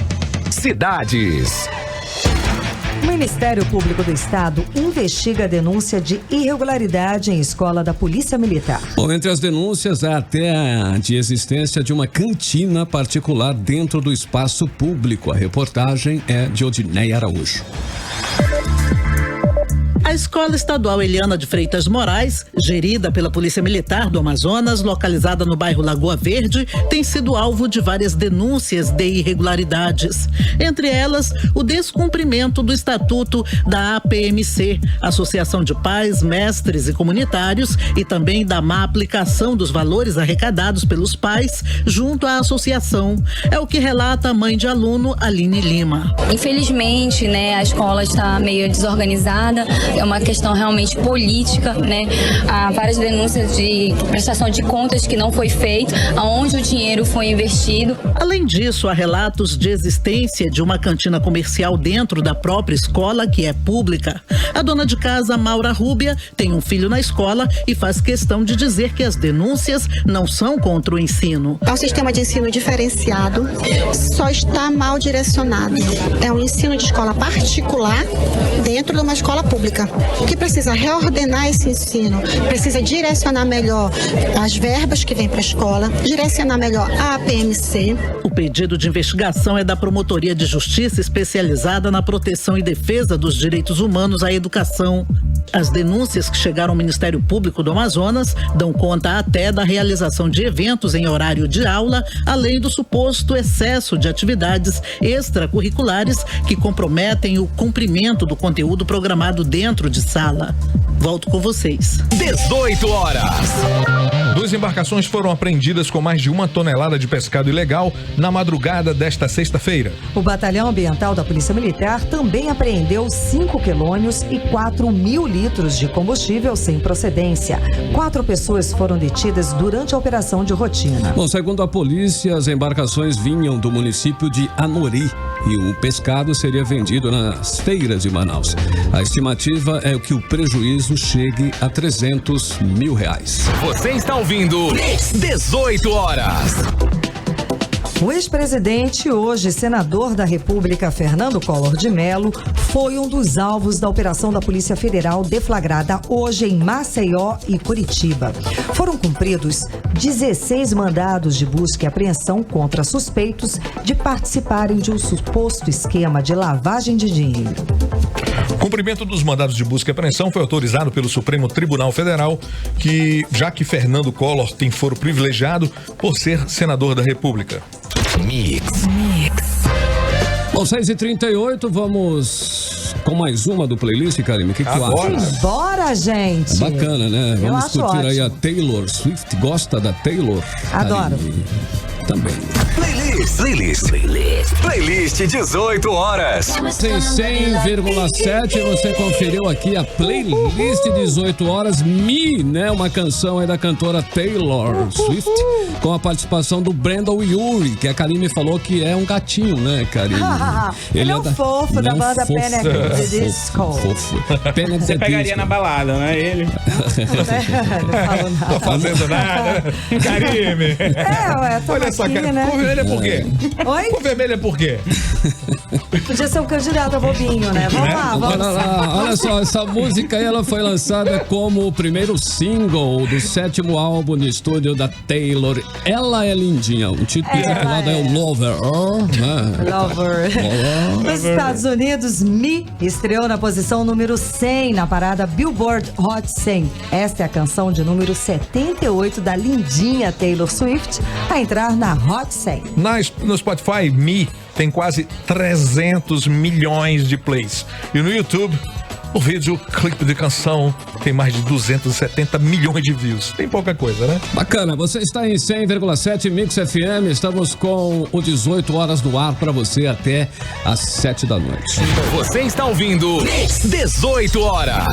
Speaker 1: Cidades.
Speaker 4: O Ministério Público do Estado investiga a denúncia de irregularidade em escola da Polícia Militar.
Speaker 2: Bom, entre as denúncias há até a de existência de uma cantina particular dentro do espaço público. A reportagem é de Odineia Araújo.
Speaker 20: A Escola Estadual Eliana de Freitas Moraes, gerida pela Polícia Militar do Amazonas, localizada no bairro Lagoa Verde, tem sido alvo de várias denúncias de irregularidades. Entre elas, o descumprimento do Estatuto da APMC, Associação de Pais, Mestres e Comunitários, e também da má aplicação dos valores arrecadados pelos pais junto à associação. É o que relata a mãe de aluno, Aline Lima.
Speaker 21: Infelizmente, a escola está meio desorganizada. É uma questão realmente política, Há várias denúncias de prestação de contas que não foi feito, aonde o dinheiro foi investido.
Speaker 20: Além disso, há relatos de existência de uma cantina comercial dentro da própria escola, que é pública. A dona de casa, Maura Rúbia, tem um filho na escola e faz questão de dizer que as denúncias não são contra o ensino.
Speaker 22: É um sistema de ensino diferenciado, só está mal direcionado. É um ensino de escola particular dentro de uma escola pública. O que precisa reordenar esse ensino, precisa direcionar melhor as verbas que vêm para a escola, direcionar melhor a APMC.
Speaker 20: O pedido de investigação é da Promotoria de Justiça especializada na proteção e defesa dos direitos humanos à educação. As denúncias que chegaram ao Ministério Público do Amazonas dão conta até da realização de eventos em horário de aula, além do suposto excesso de atividades extracurriculares que comprometem o cumprimento do conteúdo programado dentro de sala. Volto com vocês.
Speaker 1: 18 horas.
Speaker 3: 2 embarcações foram apreendidas com mais de 1 tonelada de pescado ilegal na madrugada desta sexta-feira.
Speaker 4: O Batalhão Ambiental da Polícia Militar também apreendeu 5 quelônios e 4.000 litros de combustível sem procedência. 4 pessoas foram detidas durante a operação de rotina.
Speaker 2: Bom, segundo a polícia, as embarcações vinham do município de Anori e o pescado seria vendido nas feiras de Manaus. A estimativa é que o prejuízo chegue a R$300 mil.
Speaker 1: Você está ouvindo 18 horas.
Speaker 4: O ex-presidente, hoje senador da República, Fernando Collor de Mello, foi um dos alvos da operação da Polícia Federal deflagrada hoje em Maceió e Curitiba. Foram cumpridos 16 mandados de busca e apreensão contra suspeitos de participarem de um suposto esquema de lavagem de dinheiro.
Speaker 3: O cumprimento dos mandados de busca e apreensão foi autorizado pelo Supremo Tribunal Federal, já que Fernando Collor tem foro privilegiado por ser senador da República.
Speaker 1: Mix.
Speaker 2: Bom, 6h38, vamos com mais uma do playlist, Karine. O que tu acha?
Speaker 4: Bora, gente!
Speaker 2: É bacana, né?
Speaker 4: Eu
Speaker 2: Vamos
Speaker 4: acho
Speaker 2: curtir aí
Speaker 4: ótimo.
Speaker 2: a Taylor Swift. Gosta da Taylor?
Speaker 4: Adoro.
Speaker 2: também.
Speaker 1: Playlist 18 horas.
Speaker 2: Em 100,7 você conferiu aqui a playlist 18 horas Me, né? Uma canção aí da cantora Taylor Swift, com a participação do Brandon Urie, que a Karine falou que é um gatinho, né, Karine?
Speaker 4: Ele é um fofo da banda Panic! At the Disco.
Speaker 6: Você pegaria na balada, né? Ele.
Speaker 4: Não falou nada.
Speaker 3: Tô fazendo nada. Karine.
Speaker 4: Tô
Speaker 3: olha só,
Speaker 4: aqui, né?
Speaker 3: Cor vermelha é por quê?
Speaker 4: Oi?
Speaker 3: Cor vermelha é por quê?
Speaker 4: Podia ser um candidato a bobinho, né? Vamos lá, vamos lá.
Speaker 2: Olha só, essa música aí, ela foi lançada como o primeiro single do 7º álbum de estúdio da Taylor. Ela é lindinha. O título intitulado é o Lover.
Speaker 4: Lover. Nos Estados Unidos, Me estreou na posição número 100 na parada Billboard Hot 100. Esta é a canção de número 78 da lindinha Taylor Swift a entrar na Hot 100.
Speaker 3: No Spotify, Me tem quase 300 milhões de plays. E no YouTube, o vídeo clipe de canção tem mais de 270 milhões de views. Tem pouca coisa, né?
Speaker 2: Bacana, você está em 100,7 Mix FM. Estamos com o 18 horas do ar para você até às 7 da noite.
Speaker 1: Você está ouvindo 18 horas.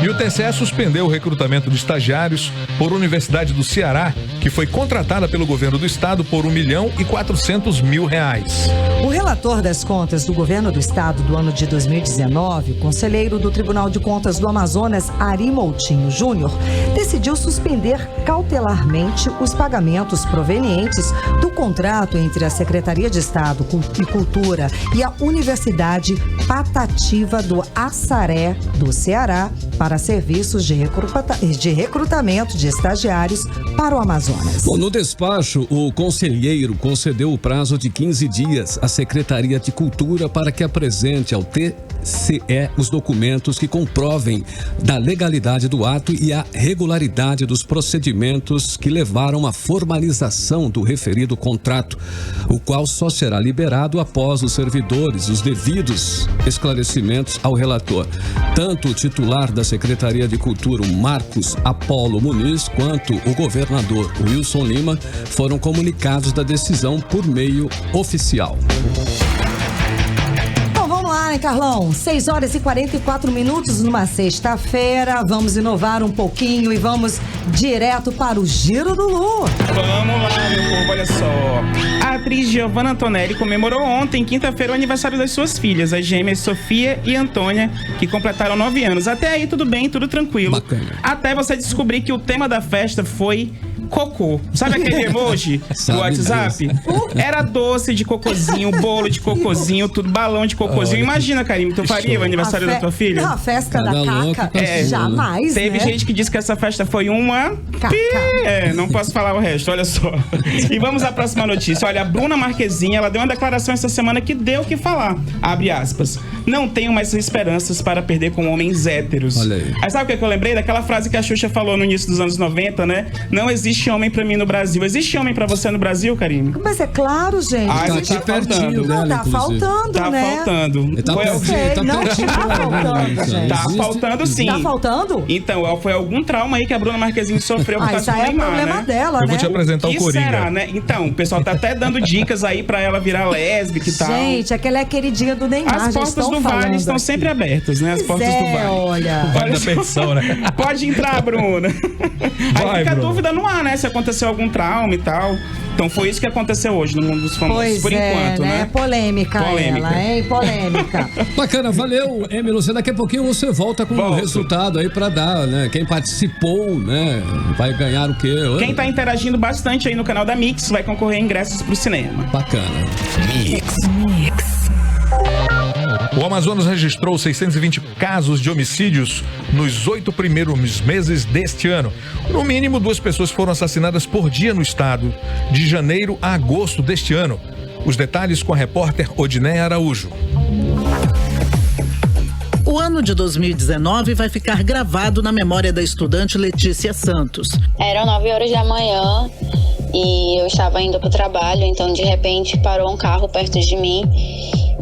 Speaker 3: E o TCE suspendeu o recrutamento de estagiários por Universidade do Ceará, que foi contratada pelo governo do estado por R$1.400.000.
Speaker 4: O relator das contas do governo do estado do ano de 2019, o conselheiro do Tribunal de Contas do Amazonas, Ari Moutinho Júnior, decidiu suspender cautelarmente os pagamentos provenientes do contrato entre a Secretaria de Estado e Cultura e a Universidade Patativa do Assaré do Ceará para serviços de recrutamento de estagiários para o Amazonas.
Speaker 2: Bom, no despacho, o conselheiro concedeu o prazo de 15 dias à Secretaria de Cultura para que apresente ao TCE os documentos que comprovem da legalidade do ato e a regularidade dos procedimentos que levaram à formalização do referido contrato, o qual só será liberado após os servidores os devidos esclarecimentos ao relator. Tanto o titular da Secretaria de Cultura, Marcos Apolo Muniz, quanto o governador Wilson Lima foram comunicados da decisão por meio oficial.
Speaker 4: Né, Carlão? 6 horas e 44 minutos numa sexta-feira. Vamos inovar um pouquinho e vamos direto para o Giro do Lu.
Speaker 6: Vamos lá, meu povo, olha só. A atriz Giovanna Antonelli comemorou ontem, quinta-feira, o aniversário das suas filhas, as gêmeas Sofia e Antônia, que completaram 9 anos. Até aí tudo bem, tudo tranquilo.
Speaker 2: Bacana.
Speaker 6: Até você descobrir que o tema da festa foi cocô. Sabe aquele emoji do WhatsApp? Era doce de cocôzinho, bolo de cocôzinho, tudo, balão de cocôzinho. Imagina, Karine, tu faria o aniversário da tua filha?
Speaker 4: Não, a festa da Caca, jamais,
Speaker 6: Teve
Speaker 4: né?
Speaker 6: gente que disse que essa festa foi uma... não posso falar o resto, olha só. E vamos à próxima notícia. Olha, a Bruna Marquezine, ela deu uma declaração essa semana que deu o que falar. Abre aspas. Não tenho mais esperanças para perder com homens héteros.
Speaker 2: Olha aí.
Speaker 6: Aí sabe o que eu lembrei? Daquela frase que a Xuxa falou no início dos anos 90, né? Não existe homem pra mim no Brasil. Existe homem pra você no Brasil, Karine?
Speaker 4: Mas é claro, gente.
Speaker 6: Ah, tá aqui pertinho
Speaker 4: dela, tá faltando,
Speaker 6: tá
Speaker 4: né?
Speaker 6: Faltando.
Speaker 2: Tá
Speaker 4: faltando, gente.
Speaker 6: Tá faltando, sim.
Speaker 4: Tá faltando?
Speaker 6: Então, foi algum trauma aí que a Bruna Marquezine sofreu por causa do Neymar,
Speaker 4: problema
Speaker 6: né?
Speaker 4: dela,
Speaker 3: Eu vou te apresentar o Coringa.
Speaker 6: Será, né? Então, o pessoal tá até dando dicas aí pra ela virar lésbica e tal.
Speaker 4: Gente, aquela é queridinha do Neymar.
Speaker 6: As portas do Vale estão sempre abertas, né? As portas do Vale.
Speaker 4: Olha.
Speaker 3: Vale da pensão, né?
Speaker 6: Pode entrar, Bruna. Aí fica a dúvida no ar, né? Se aconteceu algum trauma e tal. Então foi isso que aconteceu hoje no mundo dos famosos,
Speaker 4: pois
Speaker 6: por enquanto, né?
Speaker 4: Polêmica ela, hein? Polêmica.
Speaker 2: Bacana, valeu, Emílio. Daqui a pouquinho você volta com o resultado aí pra dar, né? Quem participou, né? Vai ganhar o quê?
Speaker 6: Quem tá interagindo bastante aí no canal da Mix vai concorrer a ingressos pro cinema.
Speaker 2: Bacana.
Speaker 1: Mix.
Speaker 3: O Amazonas registrou 620 casos de homicídios nos 8 primeiros meses deste ano. No mínimo, 2 pessoas foram assassinadas por dia no estado, de janeiro a agosto deste ano. Os detalhes com a repórter Odiné Araújo.
Speaker 20: O ano de 2019 vai ficar gravado na memória da estudante Letícia Santos.
Speaker 21: Eram 9 horas da manhã e eu estava indo para o trabalho, então de repente parou um carro perto de mim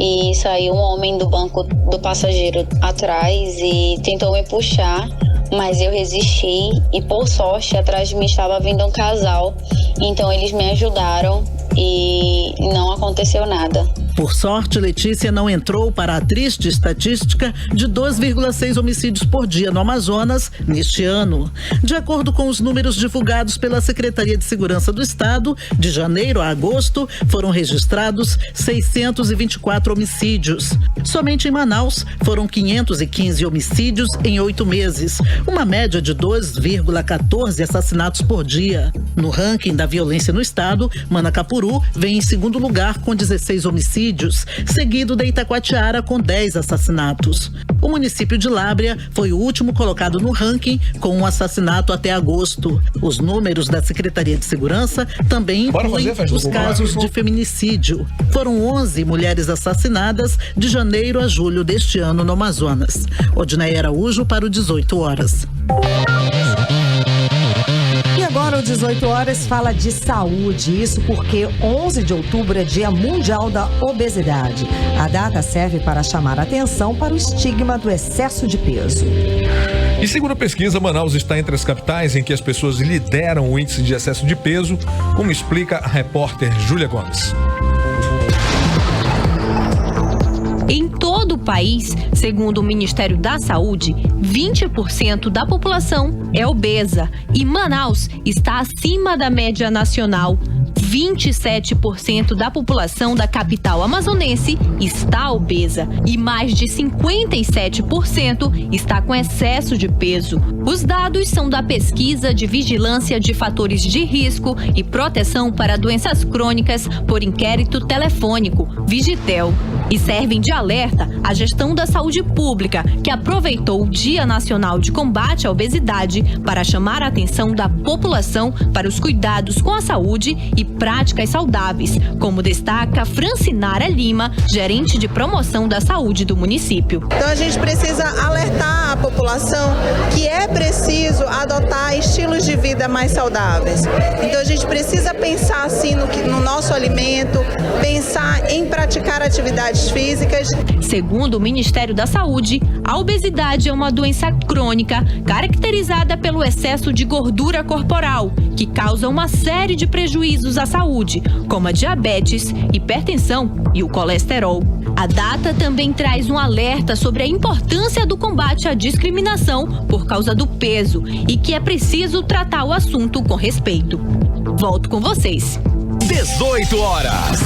Speaker 21: e saiu um homem do banco do passageiro atrás e tentou me puxar, mas eu resisti e por sorte atrás de mim estava vindo um casal, então eles me ajudaram e não aconteceu nada.
Speaker 20: Por sorte, Letícia não entrou para a triste estatística de 2,6 homicídios por dia no Amazonas neste ano. De acordo com os números divulgados pela Secretaria de Segurança do Estado, de janeiro a agosto foram registrados 624 homicídios. Somente em Manaus foram 515 homicídios em 8 meses, uma média de 2,14 assassinatos por dia. No ranking da violência no estado, Manacapuru vem em segundo lugar com 16 homicídios, seguido da Itacoatiara com 10 assassinatos. O município de Lábrea foi o último colocado no ranking com um assassinato até agosto. Os números da Secretaria de Segurança também incluem os casos de feminicídio. Foram 11 mulheres assassinadas de janeiro a julho deste ano no Amazonas. Odinaia Araújo para o 18 horas.
Speaker 4: E agora o 18 horas fala de saúde, isso porque 11 de outubro é Dia Mundial da Obesidade. A data serve para chamar atenção para o estigma do excesso de peso.
Speaker 3: E segundo a pesquisa, Manaus está entre as capitais em que as pessoas lideram o índice de excesso de peso, como explica a repórter Júlia Gomes.
Speaker 17: Em todo o país, segundo o Ministério da Saúde, 20% da população é obesa e Manaus está acima da média nacional. 27% da população da capital amazonense está obesa e mais de 57% está com excesso de peso. Os dados são da pesquisa de vigilância de fatores de risco e proteção para doenças crônicas por inquérito telefônico, Vigitel, e servem de alerta à gestão da saúde pública, que aproveitou o Dia Nacional de Combate à Obesidade para chamar a atenção da população para os cuidados com a saúde e práticas saudáveis, como destaca Francinara Lima, gerente de promoção da saúde do município.
Speaker 8: Então a gente precisa alertar a população que é preciso adotar estilos de vida mais saudáveis. Então a gente precisa pensar assim no nosso alimento, pensar em praticar atividades físicas.
Speaker 17: Segundo o Ministério da Saúde, a obesidade é uma doença crônica caracterizada pelo excesso de gordura corporal, que causa uma série de prejuízos à saúde, como a diabetes, hipertensão e o colesterol. A data também traz um alerta sobre a importância do combate à discriminação por causa do peso e que é preciso tratar o assunto com respeito. Volto com vocês.
Speaker 1: 18 horas.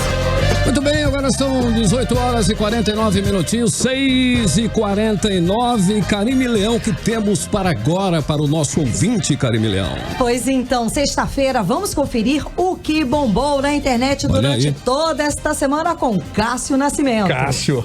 Speaker 2: Muito bem, agora são 18 horas e 49 minutinhos, 6h49. Karime Leão, que temos para agora para o nosso ouvinte, Karime Leão?
Speaker 4: Pois então, sexta-feira, vamos conferir o que bombou na internet durante toda esta semana com Cássio Nascimento.
Speaker 3: Cássio.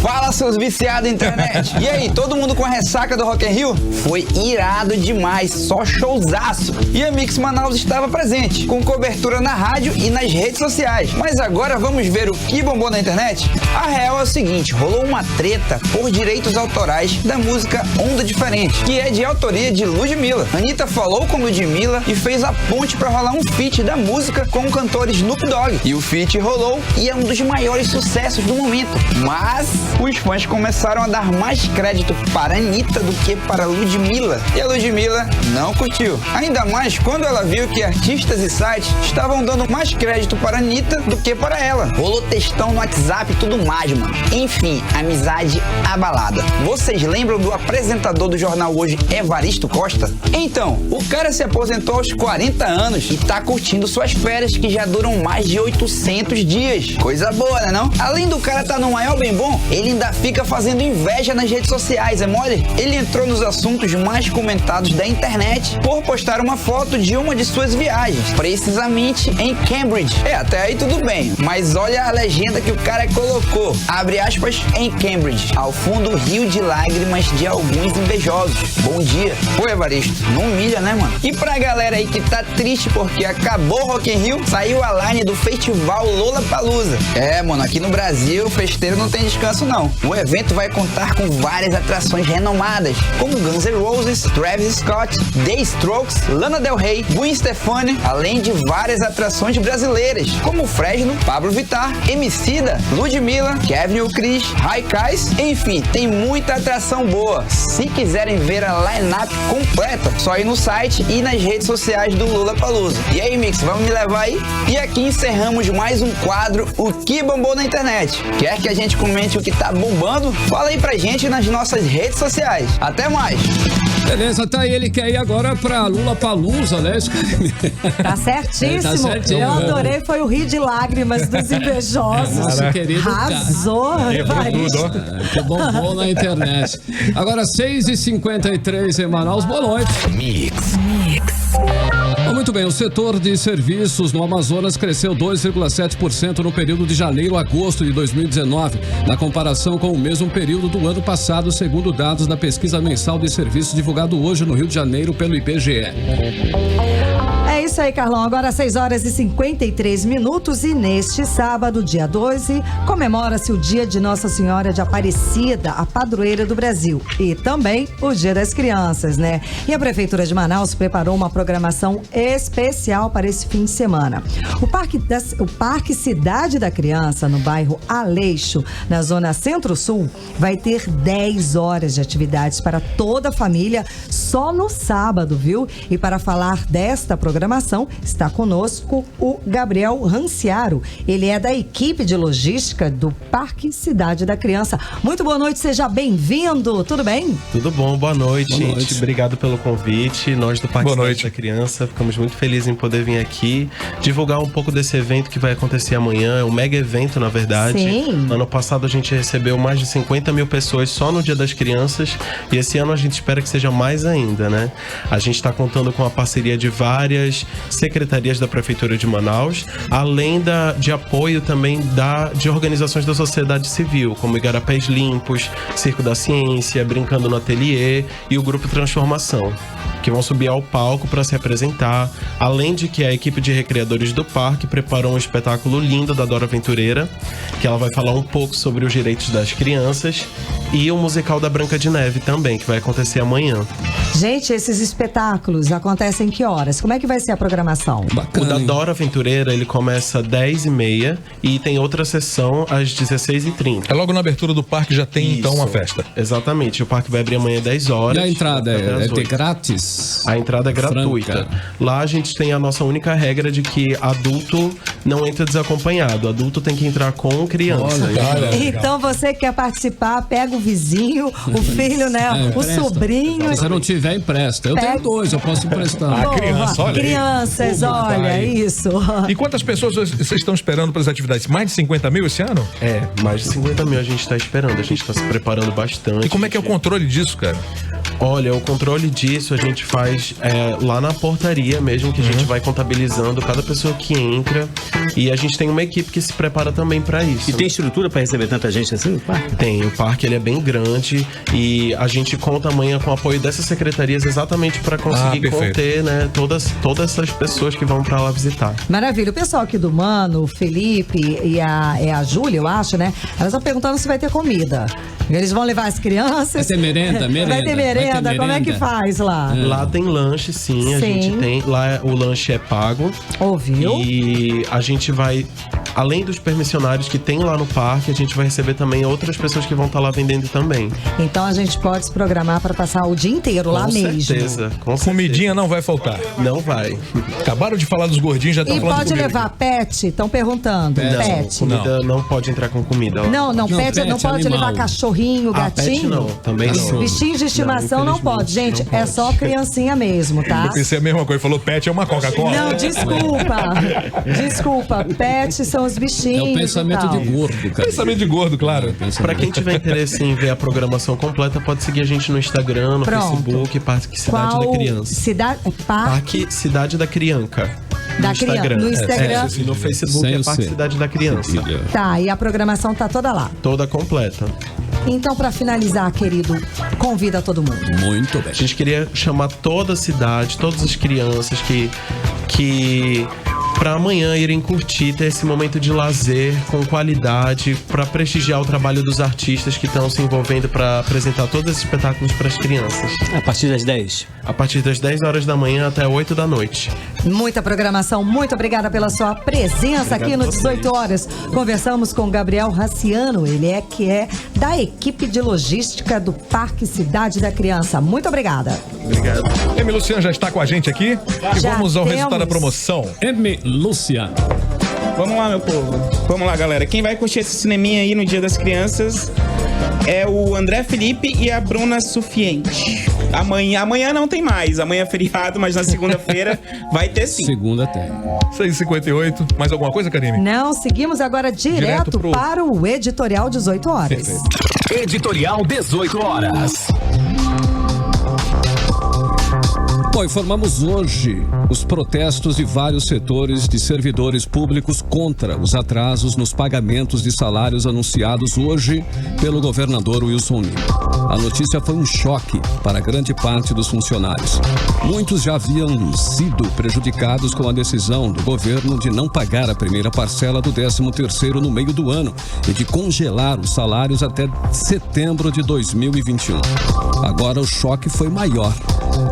Speaker 9: Fala, seus viciados em internet. E aí, todo mundo com a ressaca do Rock in Rio? Foi irado demais, só showzaço. E a Mix Manaus estava presente, com cobertura na rádio e nas redes sociais. Mas agora vamos ver o que bombou na internet? A real é o seguinte, rolou uma treta por direitos autorais da música Onda Diferente, que é de autoria de Ludmilla. Anitta falou com Ludmilla e fez a ponte para rolar um feat da música com o cantor Snoop Dogg. E o feat rolou e é um dos maiores sucessos do momento. Mas os fãs começaram a dar mais crédito para Anitta do que para Ludmilla. E a Ludmilla não curtiu. Ainda mais quando ela viu que artistas e sites estavam dando mais crédito para Anitta do que para ela. Rolou textão no WhatsApp e tudo mais, mano. Enfim, amizade abalada. Vocês lembram do apresentador do jornal Hoje, Evaristo Costa? Então, o cara se aposentou aos 40 anos e tá curtindo suas férias que já duram mais de 800 dias. Coisa boa, né não? Além do cara tá no maior bem bom, ele ainda fica fazendo inveja nas redes sociais, é mole? Ele entrou nos assuntos mais comentados da internet por postar uma foto de uma de suas viagens, precisamente em Cambridge. Até aí tudo bem, mas olha a legenda que o cara colocou, abre aspas, em Cambridge, ao fundo rio de lágrimas de alguns invejosos. Bom dia. Pô, Evaristo, não humilha, né, mano? E pra galera aí que tá triste porque acabou o Rock in Rio, saiu a line do festival Lollapalooza. Mano, aqui no Brasil, o festeiro não tem descanso não. O evento vai contar com várias atrações renomadas, como Guns N' Roses, Travis Scott, The Strokes, Lana Del Rey, Gwen Stefani, além de várias atrações brasileiras, como Fresno, Pablo Vittar, Emicida, Ludmilla, Kevin o Cris, Raikais, enfim, tem muita atração boa. Se quiserem ver a line-up completa, só ir no site e nas redes sociais do Lollapalooza. E aí, Mix, vamos me levar aí? E aqui encerramos mais um quadro, O Que Bombou na Internet. Quer que a gente comente o que tá bombando? Fala aí pra gente nas nossas redes sociais. Até mais!
Speaker 2: Beleza, tá aí, ele quer ir agora pra Lollapalooza, né?
Speaker 4: Tá certíssimo.
Speaker 2: Tá certinho.
Speaker 4: Eu adorei, foi o rir de lágrimas dos invejosos.
Speaker 2: Nosso querido
Speaker 4: arrasou, Evaristo.
Speaker 2: Que bombou na internet. Agora 6h53 em Manaus, boa noite.
Speaker 1: Mix.
Speaker 2: Muito bem, o setor de serviços no Amazonas cresceu 2,7% no período de janeiro a agosto de 2019, na comparação com o mesmo período do ano passado, segundo dados da pesquisa mensal de serviços divulgado hoje no Rio de Janeiro pelo IBGE.
Speaker 4: É isso aí, Carlão. Agora 6h53 e neste sábado, dia 12, comemora-se o Dia de Nossa Senhora de Aparecida, a padroeira do Brasil, e também o Dia das Crianças, né? E a Prefeitura de Manaus preparou uma programação especial para esse fim de semana. O Parque Cidade da Criança, no bairro Aleixo, na zona Centro-Sul, vai ter 10 horas de atividades para toda a família só no sábado, viu? E para falar desta programação, está conosco o Gabriel Ranciaro. Ele é da equipe de logística do Parque Cidade da Criança. Muito boa noite, seja bem-vindo. Tudo bem?
Speaker 10: Tudo bom, boa noite.
Speaker 2: Boa noite.
Speaker 10: Obrigado pelo convite. Nós do Parque Cidade da Criança ficamos muito felizes em poder vir aqui divulgar um pouco desse evento que vai acontecer amanhã. É um mega evento, na verdade.
Speaker 4: Sim.
Speaker 10: Ano passado a gente recebeu mais de 50 mil pessoas só no Dia das Crianças e esse ano a gente espera que seja mais ainda, né? A gente está contando com a parceria de várias secretarias da Prefeitura de Manaus, além de apoio também de organizações da sociedade civil, como Igarapés Limpos, Circo da Ciência, Brincando no Ateliê e o Grupo Transformação, que vão subir ao palco para se apresentar, além de que a equipe de recreadores do parque preparou um espetáculo lindo da Dora Aventureira, que ela vai falar um pouco sobre os direitos das crianças, e o musical da Branca de Neve também, que vai acontecer amanhã.
Speaker 4: Gente, esses espetáculos acontecem em que horas? Como é que vai ser a programação?
Speaker 10: O da Dora Aventureira, ele começa às 10h30 e tem outra sessão às 16h30.
Speaker 3: É logo na abertura do parque já tem então uma festa.
Speaker 10: Exatamente, o parque vai abrir amanhã às 10 horas.
Speaker 2: E a entrada é
Speaker 10: de
Speaker 2: grátis?
Speaker 10: A entrada é gratuita.
Speaker 2: Franca.
Speaker 10: Lá a gente tem a nossa única regra de que adulto não entra desacompanhado. Adulto tem que entrar com criança.
Speaker 4: Então você que quer participar, pega o vizinho, o filho, né? O sobrinho.
Speaker 2: Se não tiver, empresta. Eu tenho 2, eu posso emprestar.
Speaker 3: A criança, olha aí.
Speaker 4: Crianças, olha, isso.
Speaker 3: E quantas pessoas vocês estão esperando para as atividades? Mais de 50 mil esse ano?
Speaker 10: É, mais de 50 mil a gente está esperando. A gente está se preparando bastante.
Speaker 3: E como é que é o controle disso, cara?
Speaker 10: Olha, o controle disso a gente faz lá na portaria mesmo, que a gente vai contabilizando cada pessoa que entra. E a gente tem uma equipe que se prepara também para isso.
Speaker 5: E tem estrutura para receber tanta gente assim no parque?
Speaker 10: Tem, o parque ele é bem grande e a gente conta amanhã com o apoio dessas secretarias exatamente para conseguir conter, né, todas essas pessoas que vão para lá visitar.
Speaker 4: Maravilha. O pessoal aqui do Mano, o Felipe e a Júlia, eu acho, né? Elas estão perguntando se vai ter comida. Eles vão levar as crianças.
Speaker 2: Vai ter merenda?
Speaker 4: Vai ter merenda. Como é que faz lá?
Speaker 10: Lá tem lanche, sim. A gente tem. Lá o lanche é pago.
Speaker 4: Ouviu?
Speaker 10: E a gente vai, além dos permissionários que tem lá no parque, a gente vai receber também outras pessoas que vão estar lá vendendo também.
Speaker 4: Então a gente pode se programar para passar o dia inteiro lá mesmo.
Speaker 10: Com certeza.
Speaker 3: Comidinha não vai faltar.
Speaker 10: Não vai.
Speaker 3: Acabaram de falar dos gordinhos, já estão falando
Speaker 4: de comida. E pode levar pet? Estão perguntando. Pet.
Speaker 10: Comida não pode entrar com comida.
Speaker 4: Não, pet não pode
Speaker 10: animal.
Speaker 4: Levar cachorrinho, gatinho.
Speaker 10: Pet não, também não.
Speaker 4: Bichinhos de estimação não pode. Gente, é só criancinha mesmo, tá?
Speaker 3: Eu pensei a mesma coisa, falou pet é uma Coca-Cola.
Speaker 4: Não, desculpa. Pet são os bichinhos.
Speaker 2: É o pensamento de gordo, cara.
Speaker 3: Pensamento de gordo, claro.
Speaker 10: Pra quem tiver interesse em ver a programação completa, pode seguir a gente no Instagram, no Facebook, Parque Cidade da Criança. Parque Cidade da Criança.
Speaker 4: No Instagram.
Speaker 10: E no Facebook é Parque Cidade da Criança.
Speaker 4: Tá, e a programação tá toda lá.
Speaker 10: Toda completa.
Speaker 4: Então, para finalizar, querido, convida todo mundo.
Speaker 2: Muito bem.
Speaker 10: A gente queria chamar toda a cidade, todas as crianças que para amanhã irem curtir, ter esse momento de lazer com qualidade, para prestigiar o trabalho dos artistas que estão se envolvendo para apresentar todos esses espetáculos para as crianças.
Speaker 5: A partir das 10?
Speaker 10: A partir das 10 horas da manhã até 8 da noite.
Speaker 4: Muita programação, muito obrigada pela sua presença aqui no 18 horas. Conversamos com Gabriel Raciano, ele é da equipe de logística do Parque Cidade da Criança. Muito obrigada.
Speaker 3: Obrigado. Emi Luciano já está com a gente aqui e vamos ao resultado da promoção.
Speaker 2: Emi Luciano.
Speaker 6: Vamos lá, meu povo. Vamos lá, galera. Quem vai curtir esse cineminha aí no Dia das Crianças é o André Felipe e a Bruna Sufiente. Amanhã não tem mais. Amanhã é feriado, mas na segunda-feira vai ter sim.
Speaker 2: Segunda tem.
Speaker 3: 6h58. Mais alguma coisa, Karine?
Speaker 4: Não, seguimos agora direto para o Editorial 18 horas.
Speaker 1: Editorial 18 horas.
Speaker 2: Bom, informamos hoje os protestos de vários setores de servidores públicos contra os atrasos nos pagamentos de salários anunciados hoje pelo governador Wilson Lima. A notícia foi um choque para grande parte dos funcionários. Muitos já haviam sido prejudicados com a decisão do governo de não pagar a primeira parcela do 13º no meio do ano e de congelar os salários até setembro de 2021. Agora o choque foi maior.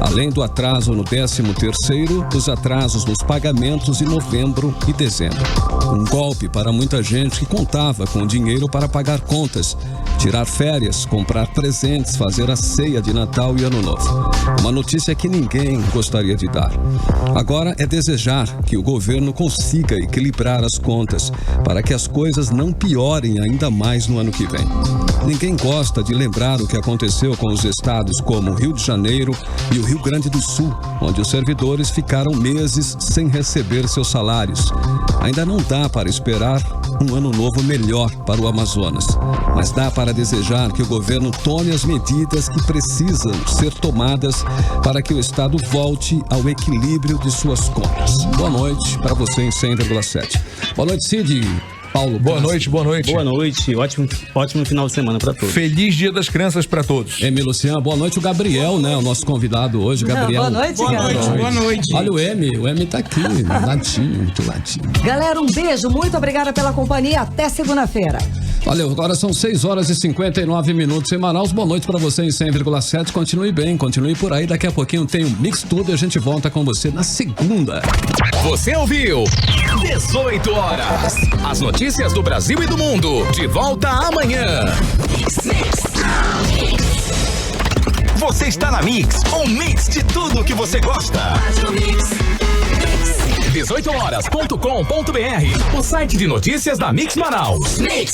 Speaker 2: Além do atraso no 13º, os atrasos nos pagamentos em novembro e dezembro. Um golpe para muita gente que contava com dinheiro para pagar contas, tirar férias, comprar presentes, fazer a ceia de Natal e Ano Novo. Uma notícia que ninguém gostaria de dar. Agora é desejar que o governo consiga equilibrar as contas para que as coisas não piorem ainda mais no ano que vem. Ninguém gosta de lembrar o que aconteceu com os estados como Rio de Janeiro e o Rio Grande do Sul, onde os servidores ficaram meses sem receber seus salários. Ainda não dá para esperar um ano novo melhor para o Amazonas, mas dá para desejar que o governo tome as medidas que precisam ser tomadas para que o estado volte ao equilíbrio de suas contas. Boa noite para você em 100,7. Boa noite, Cid. Paulo,
Speaker 3: boa noite.
Speaker 5: Boa noite, ótimo final de semana para todos.
Speaker 3: Feliz Dia das Crianças para todos.
Speaker 2: Emi Luciano, boa noite. O Gabriel, né? O nosso convidado hoje, Gabriel.
Speaker 4: Boa noite, Gabriel.
Speaker 6: Boa noite.
Speaker 2: Olha o Emi tá aqui, ladinho, muito ladinho.
Speaker 4: Galera, um beijo, muito obrigada pela companhia, até segunda-feira.
Speaker 2: Valeu, agora são 6 horas e 59 minutos em Manaus. Boa noite pra você em 100,7. Continue bem, continue por aí. Daqui a pouquinho tem o Mix Tudo e a gente volta com você na segunda.
Speaker 1: Você ouviu 18 horas. As notícias do Brasil e do mundo. De volta amanhã. Você está na Mix, um mix de tudo que você gosta. 18horas.com.br, o site de notícias da Mix Manaus. Mix.